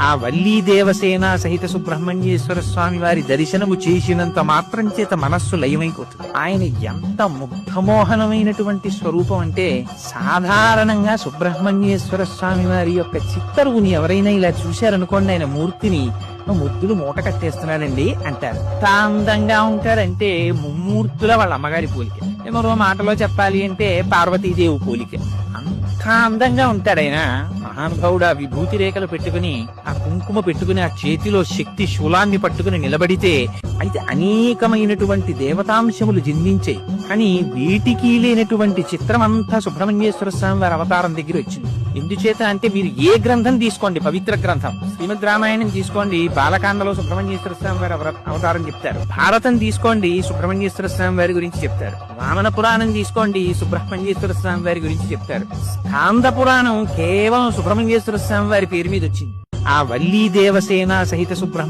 ఆ వల్లీ దేవసేన సహిత సుబ్రహ్మణ్యేశ్వర స్వామి వారి దర్శనము చేసినంత మాత్రం చేత మనస్సు లయమైపోతుంది. ఆయన ఎంత ముగ్ధమోహనమైనటువంటి స్వరూపం అంటే, సాధారణంగా సుబ్రహ్మణ్యేశ్వర స్వామి వారి యొక్క చిత్తరువుని ఎవరైనా ఇలా చూశారనుకోండి, ఆయన మూర్తిని ముద్దులు మూట కట్టేస్తున్నాడండి అంటారు. ఎంత అందంగా ఉంటాడంటే ముమ్మూర్తుల వాళ్ళ అమ్మగారి పోలిక, మరో మాటలో చెప్పాలి అంటే పార్వతీదేవి పోలిక. అంత అందంగా ఉంటాడైనా మహానుభావుడు ఆ విభూతి రేఖలు పెట్టుకుని, ఆ కుంకుమ పెట్టుకుని, ఆ చేతిలో శక్తి శూలాన్ని పట్టుకుని నిలబడితే అయితే అనేకమైనటువంటి దేవతాంశములు జన్మించాయి. కానీ వీటికి లేనటువంటి చిత్రం అంతా సుబ్రహ్మణ్యేశ్వర స్వామి వారి అవతారం దగ్గర వచ్చింది. ఎందుచేత అంటే, మీరు ఏ గ్రంథం తీసుకోండి, పవిత్ర గ్రంథం శ్రీమద్ రామాయణం తీసుకోండి, బాలకాండలో సుబ్రహ్మణ్యేశ్వర స్వామి వారి అవతారం చెప్తారు. భారతం తీసుకోండి, సుబ్రహ్మణ్యేశ్వర స్వామి వారి గురించి చెప్తారు. వామన పురాణం తీసుకోండి, సుబ్రహ్మణ్యేశ్వర స్వామి వారి గురించి చెప్తారు. స్కాంద పురాణం కేవలం సుబ్రహ్మణ్యేశ్వర స్వామి వారి పేరు మీద వచ్చింది. ఆ వల్లీ దేవసేన సహిత సుబ్రహ్మణ్య